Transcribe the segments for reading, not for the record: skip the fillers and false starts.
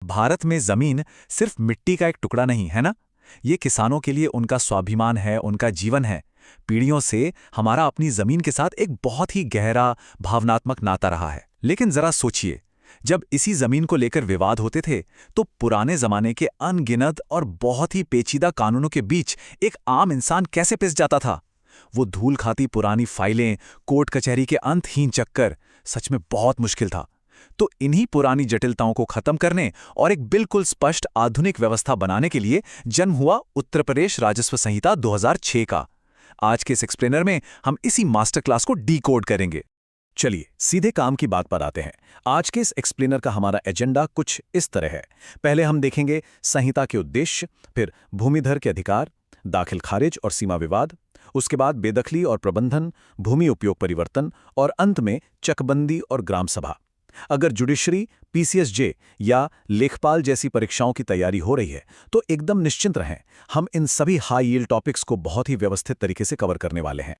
भारत में जमीन सिर्फ मिट्टी का एक टुकड़ा नहीं है ना। ये किसानों के लिए उनका स्वाभिमान है, उनका जीवन है। पीढ़ियों से हमारा अपनी जमीन के साथ एक बहुत ही गहरा भावनात्मक नाता रहा है। लेकिन जरा सोचिए, जब इसी जमीन को लेकर विवाद होते थे तो पुराने जमाने के अनगिनत और बहुत ही पेचीदा कानूनों के बीच एक आम इंसान कैसे पिस जाता था। वो धूल खाती पुरानी फाइलें, कोर्ट कचहरी के अंतहीन चक्कर, सच में बहुत मुश्किल था। तो इन्हीं पुरानी जटिलताओं को खत्म करने और एक बिल्कुल स्पष्ट आधुनिक व्यवस्था बनाने के लिए जन्म हुआ उत्तर प्रदेश राजस्व संहिता 2006 का। आज के इस एक्सप्लेनर में हम इसी मास्टर क्लास को डीकोड करेंगे। चलिए सीधे काम की बात पर आते हैं। आज के इस एक्सप्लेनर का हमारा एजेंडा कुछ इस तरह है। पहले हम देखेंगे संहिता के उद्देश्य, फिर भूमिधर के अधिकार, दाखिल खारिज और सीमा विवाद, उसके बाद बेदखली और प्रबंधन, भूमि उपयोग परिवर्तन और अंत में चकबंदी और ग्राम सभा। अगर जुडिशरी, पीसीएसजे या लेखपाल जैसी परीक्षाओं की तैयारी हो रही है तो एकदम निश्चिंत रहें, हम इन सभी हाई यील्ड टॉपिक्स को बहुत ही व्यवस्थित तरीके से कवर करने वाले हैं।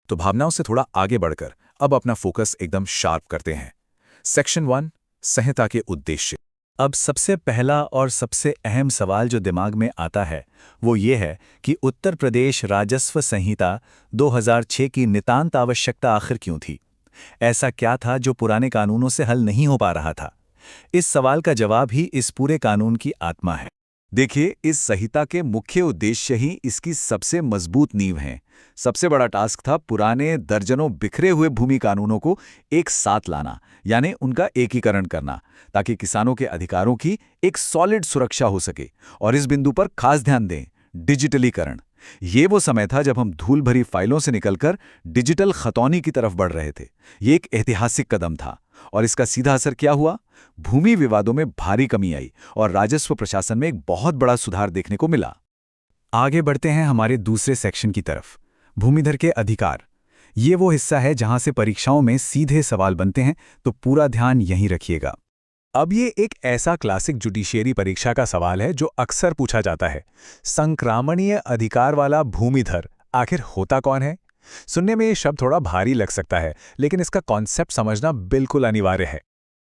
तो भावनाओं से थोड़ा आगे बढ़कर अब अपना फोकस एकदम शार्प करते हैं। सेक्शन 1, संहिता के उद्देश्य। अब सबसे पहला और सबसे अहम सवाल जो दिमाग में आता है वो ये है कि उत्तर प्रदेश राजस्व संहिता 2006 की नितांत आवश्यकता आखिर क्यों थी। ऐसा क्या था जो पुराने कानूनों से हल नहीं हो पा रहा था। इस सवाल का जवाब ही इस पूरे कानून की आत्मा है। देखिए, इस संहिता के मुख्य उद्देश्य ही इसकी सबसे मजबूत नींव हैं। सबसे बड़ा टास्क था पुराने दर्जनों बिखरे हुए भूमि कानूनों को एक साथ लाना, यानी उनका एकीकरण करना, ताकि किसानों के अधिकारों की एक सॉलिड सुरक्षा हो सके। और इस बिंदु पर खास ध्यान दें, डिजिटलीकरण। ये वो समय था जब हम धूल भरी फाइलों से निकलकर डिजिटल खतौनी की तरफ बढ़ रहे थे। ये एक ऐतिहासिक कदम था और इसका सीधा असर क्या हुआ? भूमि विवादों में भारी कमी आई और राजस्व प्रशासन में एक बहुत बड़ा सुधार देखने को मिला। आगे बढ़ते हैं हमारे दूसरे सेक्शन की तरफ, भूमिधर के अधिकार। ये वो हिस्सा है जहां से परीक्षाओं में सीधे सवाल बनते हैं, तो पूरा ध्यान यहीं रखिएगा। अब ये एक ऐसा क्लासिक जुडिशियरी परीक्षा का सवाल है जो अक्सर पूछा जाता है। संक्रामणीय अधिकार वाला भूमिधर आखिर होता कौन है? सुनने में ये शब्द थोड़ा भारी लग सकता है, लेकिन इसका कॉन्सेप्ट समझना बिल्कुल अनिवार्य है।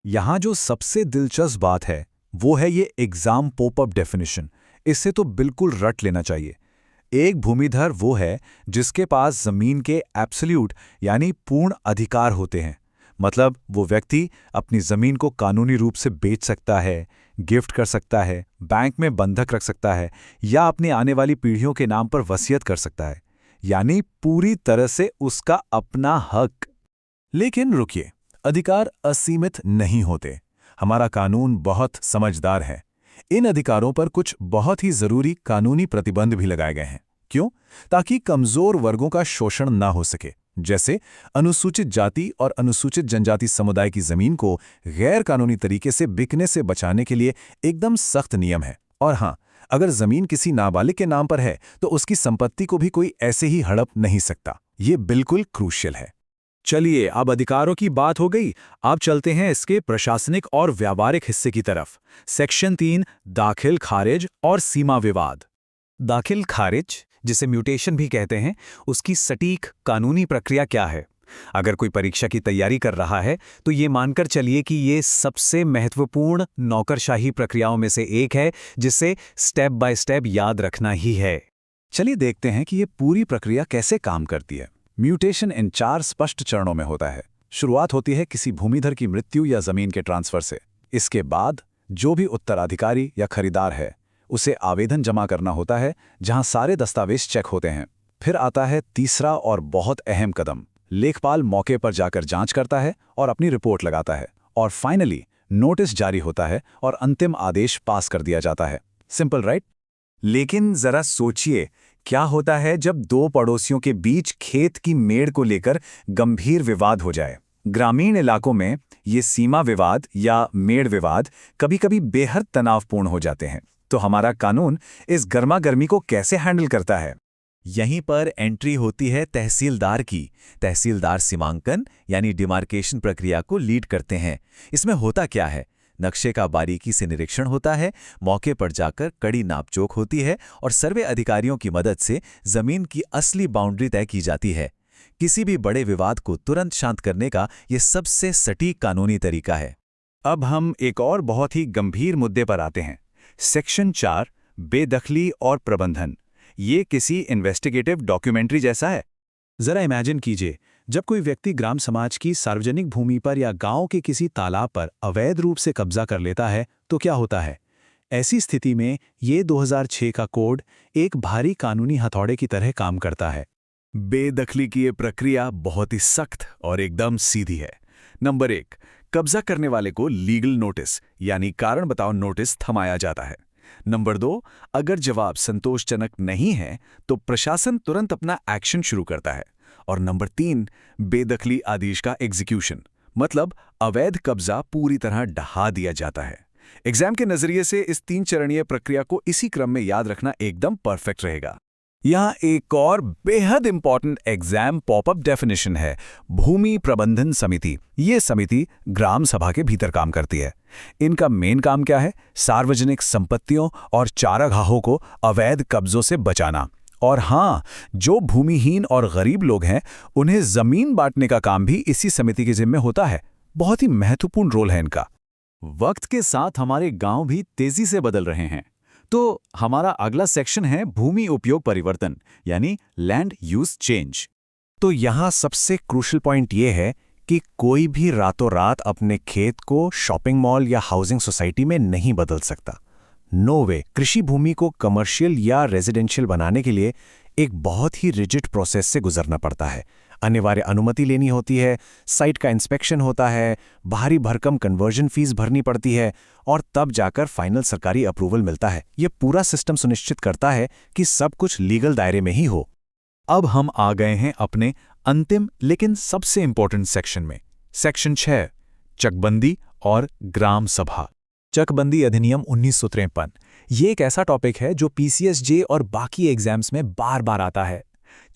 यहाँ जो सबसे दिलचस्प बात है वो है ये एग्जाम पॉपअप डेफिनेशन। इससे तो बिल्कुल रट लेना चाहिए। एक भूमिधर वो है जिसके पास जमीन के एब्सोल्यूट यानी पूर्ण अधिकार होते हैं। मतलब वो व्यक्ति अपनी जमीन को कानूनी रूप से बेच सकता है, गिफ्ट कर सकता है, बैंक में बंधक रख सकता है या अपनी आने वाली पीढ़ियों के नाम पर वसीयत कर सकता है, यानी पूरी तरह से उसका अपना हक। लेकिन रुकिए, अधिकार असीमित नहीं होते। हमारा कानून बहुत समझदार है। इन अधिकारों पर कुछ बहुत ही जरूरी कानूनी प्रतिबंध भी लगाए गए हैं। क्यों? ताकि कमजोर वर्गों का शोषण ना हो सके। जैसे अनुसूचित जाति और अनुसूचित जनजाति समुदाय की जमीन को गैर कानूनी तरीके से बिकने से बचाने के लिए एकदम सख्त नियम है। और हां, अगर जमीन किसी नाबालिग के नाम पर है तो उसकी संपत्ति को भी कोई ऐसे ही हड़प नहीं सकता। ये बिल्कुल क्रूशियल है। चलिए, अब अधिकारों की बात हो गई। अब चलते हैं इसके प्रशासनिक और व्यावहारिक हिस्से की तरफ। सेक्शन 3, दाखिल खारिज और सीमा विवाद। दाखिल खारिज, जिसे म्यूटेशन भी कहते हैं, उसकी सटीक कानूनी प्रक्रिया क्या है? अगर कोई परीक्षा की तैयारी कर रहा है तो ये मानकर चलिए कि ये सबसे महत्वपूर्ण नौकरशाही प्रक्रियाओं में से एक है, जिसे स्टेप बाय स्टेप याद रखना ही है। चलिए देखते हैं कि ये पूरी प्रक्रिया कैसे काम करती है। म्यूटेशन इन 4 स्पष्ट चरणों में होता है। शुरुआत होती है किसी भूमिधर की मृत्यु या जमीन के ट्रांसफर से। इसके बाद जो भी उत्तराधिकारी या खरीदार है उसे आवेदन जमा करना होता है, जहां सारे दस्तावेज चेक होते हैं। फिर आता है तीसरा और बहुत अहम कदम। लेखपाल मौके पर जाकर जांच करता है और अपनी रिपोर्ट लगाता है। और फाइनली नोटिस जारी होता है और अंतिम आदेश पास कर दिया जाता है। Simple, right? लेकिन जरा सोचिए, क्या होता है जब 2 पड़ोसियों के बीच खेत की मेड़ को लेकर गंभीर विवाद हो जाए? ग्रामीण इलाकों में ये सीमा विवाद या मेड़ विवाद कभी-कभी बेहद तनावपूर्ण हो जाते हैं। तो हमारा कानून इस गर्मागर्मी को कैसे हैंडल करता है? यहीं पर एंट्री होती है तहसीलदार की। तहसीलदार सीमांकन यानी डिमार्केशन प्रक्रिया को लीड करते हैं। इसमें होता क्या है? नक्शे का बारीकी से निरीक्षण होता है, मौके पर जाकर कड़ी नापजोक होती है और सर्वे अधिकारियों की मदद से जमीन की असली बाउंड्री तय की जाती है। किसी भी बड़े विवाद को तुरंत शांत करने का यह सबसे सटीक कानूनी तरीका है। अब हम एक और बहुत ही गंभीर मुद्दे पर आते हैं। सेक्शन 4, बेदखली और प्रबंधन। ये किसी इन्वेस्टिगेटिव डॉक्यूमेंट्री जैसा है। जरा इमेजिन कीजिए, जब कोई व्यक्ति ग्राम समाज की सार्वजनिक भूमि पर या गांव के किसी तालाब पर अवैध रूप से कब्जा कर लेता है तो क्या होता है? ऐसी स्थिति में ये 2006 का कोड एक भारी कानूनी हथौड़े की तरह काम करता है। बेदखली की ये प्रक्रिया बहुत ही सख्त और एकदम सीधी है। नंबर 1, कब्जा करने वाले को लीगल नोटिस यानी कारण बताओ नोटिस थमाया जाता है। नंबर 2, अगर जवाब संतोषजनक नहीं है तो प्रशासन तुरंत अपना एक्शन शुरू करता है। और नंबर 3, बेदखली आदेश का एग्जीक्यूशन, मतलब अवैध कब्जा पूरी तरह ढहा दिया जाता है। एग्जाम के नजरिए से इस 3 चरणीय प्रक्रिया को इसी क्रम में याद रखना एकदम परफेक्ट रहेगा। यहाँ एक और बेहद इंपॉर्टेंट एग्जाम पॉपअप डेफिनेशन है, भूमि प्रबंधन समिति। ये समिति ग्राम सभा के भीतर काम करती है। इनका मेन काम क्या है? सार्वजनिक संपत्तियों और चारागाहों को अवैध कब्जों से बचाना। और हाँ, जो भूमिहीन और गरीब लोग हैं उन्हें जमीन बांटने का काम भी इसी समिति के जिम्मे होता है। बहुत ही महत्वपूर्ण रोल है इनका। वक्त के साथ हमारे गांव भी तेजी से बदल रहे हैं, तो हमारा अगला सेक्शन है भूमि उपयोग परिवर्तन, यानी लैंड यूज चेंज। तो यहाँ सबसे क्रूशियल पॉइंट ये है कि कोई भी रातों रात अपने खेत को शॉपिंग मॉल या हाउसिंग सोसाइटी में नहीं बदल सकता। नो वे। कृषि भूमि को कमर्शियल या रेजिडेंशियल बनाने के लिए एक बहुत ही रिजिड प्रोसेस से गुजरना पड़ता है। अनिवार्य अनुमति लेनी होती है, साइट का इंस्पेक्शन होता है, भारी भरकम कन्वर्जन फीस भरनी पड़ती है और तब जाकर फाइनल सरकारी अप्रूवल मिलता है। ये पूरा सिस्टम सुनिश्चित करता है कि सब कुछ लीगल दायरे में ही हो। अब हम आ गए हैं अपने अंतिम लेकिन सबसे इंपॉर्टेंट सेक्शन में, सेक्शन 6, चकबंदी और ग्राम सभा। चकबंदी अधिनियम 1953 ये एक ऐसा टॉपिक है जो पीसीएसजे और बाकी एग्जाम्स में बार बार आता है।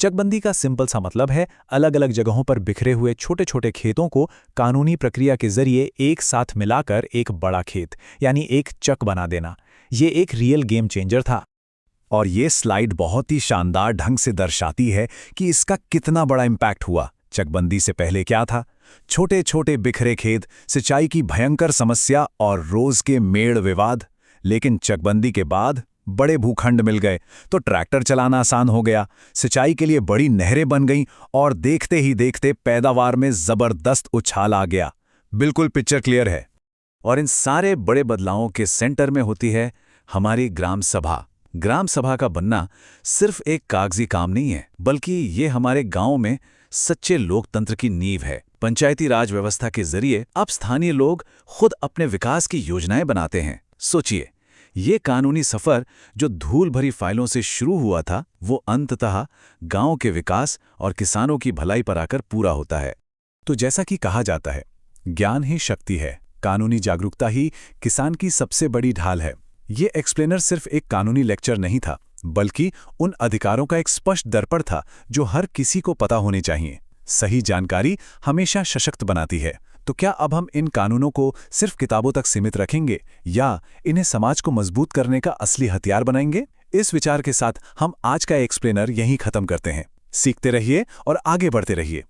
चकबंदी का सिंपल सा मतलब है अलग अलग जगहों पर बिखरे हुए छोटे छोटे खेतों को कानूनी प्रक्रिया के जरिए एक साथ मिलाकर एक बड़ा खेत यानी एक चक बना देना। ये एक रियल गेम चेंजर था। और ये स्लाइड बहुत ही शानदार ढंग से दर्शाती है कि इसका कितना बड़ा इम्पैक्ट हुआ। चकबंदी से पहले क्या था? छोटे छोटे बिखरे खेत, सिंचाई की भयंकर समस्या और रोज के मेड़ विवाद। लेकिन चकबंदी के बाद बड़े भूखंड मिल गए तो ट्रैक्टर चलाना आसान हो गया, सिंचाई के लिए बड़ी नहरें बन गईं और देखते ही देखते पैदावार में जबरदस्त उछाल आ गया। बिल्कुल पिक्चर क्लियर है। और इन सारे बड़े बदलावों के सेंटर में होती है हमारी ग्राम सभा। ग्राम सभा का बनना सिर्फ एक कागजी काम नहीं है, बल्कि ये हमारे गांव में सच्चे लोकतंत्र की नींव है। पंचायती राज व्यवस्था के जरिए अब स्थानीय लोग खुद अपने विकास की योजनाएं बनाते हैं। सोचिए, ये कानूनी सफर जो धूल भरी फाइलों से शुरू हुआ था, वो अंततः गांव के विकास और किसानों की भलाई पर आकर पूरा होता है। तो जैसा कि कहा जाता है, ज्ञान ही शक्ति है, कानूनी जागरूकता ही किसान की सबसे बड़ी ढाल है। ये एक्सप्लेनर सिर्फ एक कानूनी लेक्चर नहीं था, बल्कि उन अधिकारों का एक स्पष्ट दर्पण था जो हर किसी को पता होने चाहिए। सही जानकारी हमेशा सशक्त बनाती है। तो क्या अब हम इन कानूनों को सिर्फ किताबों तक सीमित रखेंगे या इन्हें समाज को मजबूत करने का असली हथियार बनाएंगे? इस विचार के साथ हम आज का एक्सप्लेनर यहीं खत्म करते हैं। सीखते रहिए और आगे बढ़ते रहिए।